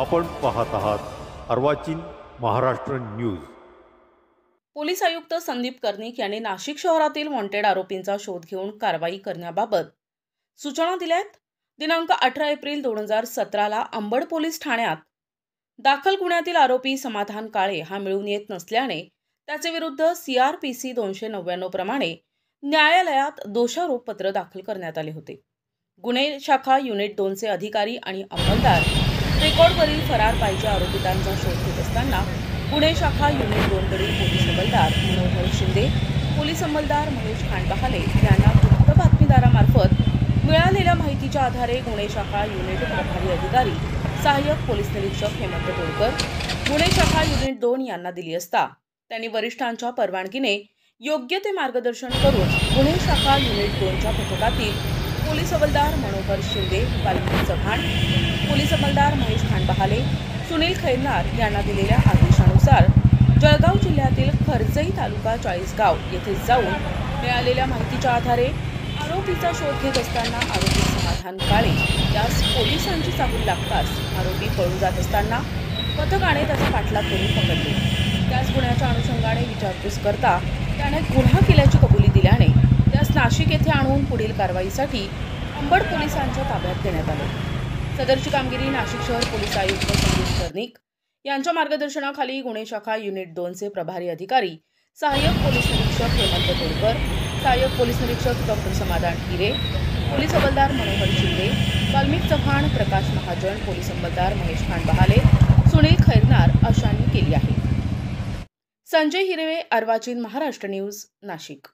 आपण पाहत आहात अर्वाचीन महाराष्ट्र न्यूज। पोलीस आयुक्त संदीप कर्णिक यांनी नाशिक शहरातील वॉन्टेड आरोपींचा शोध घेऊन कारवाई करण्याबाबत सूचना दिल्यात। दिनांक 18 एप्रिल 2017 ला अंबड पोलीस ठाण्यात दाखल गुन्ह्यातील आरोपी समाधान काळे हा मिळून येत नसल्याने त्याचे विरुद्ध CRPC 299 प्रमाणे न्यायालयात दोषारोपपत्र दाखल करण्यात आले होते। गुन्हे शाखा युनिट 2 चे अधिकारी आणि अंमलदार रेकॉर्डवरील फरार पाहिजे आरोपितांचा शोध घेत असताना गुन्हे शाखा युनिट 2 कडील पोलीस अंमलदार मनोहर शिंदे, पोलीस अंमलदार महेश खांडबहाले यांना गुप्त बातमीदारामार्फत मिळालेल्या माहितीच्या आधारे गुन्हे शाखा युनिट प्रभारी अधिकारी सहाय्यक पोलीस निरीक्षक हेमंत तोडकर गुन्हे शाखा युनिट 2 यांना दिली असता त्यांनी वरिष्ठांच्या परवानगीने योग्य ते मार्गदर्शन करून गुन्हे शाखा युनिट 2 च्या पथकातील पोलीस हवालदार मनोहर शिंदे, वाल्मिक चव्हाण, पोलीस अंमलदार महेश खांडबहाले, सुनील खैरनार यांना दिलेल्या आदेशानुसार जळगाव जिल्ह्यातील खरजई तालुका चाळीसगाव येथे जाऊन मिळालेल्या माहितीच्या आधारे आरोपीचा शोध घेत असताना आरोपी समाधान काळे यास पोलिसांची चाहूल लागताच आरोपी पळून जात असताना पथकाने त्याचा पाठलाग करून पकडले। त्याच गुन्ह्याच्या अनुषंगाने विचारपूस करता त्याने गुन्हा केल्याची कबुली दिल्याने त्यास नाशिक येथे आणून पुढील कारवाईसाठी अंबड पोलिसांच्या ताब्यात देण्यात आले। सदरची कामगिरी नाशिक शहर पोलीस आयुक्त संदीप कर्णिक यांच्या मार्गदर्शनाखाली गुन्हे शाखा युनिट 2 चे प्रभारी अधिकारी सहाय्यक पोलीस निरीक्षक हेमंत तोडकर, सहाय्यक पोलीस निरीक्षक डॉक्टर समाधान हिरे, पोलीस हवालदार मनोहर शिंदे, वाल्मिक चव्हाण, प्रकाश महाजन, पोलीस अंमलदार महेश खांडबहाले, सुनील खैरनार अशांनी केली आहे। संजय हिरवे, अर्वाचीन महाराष्ट्र न्यूज, नाशिक।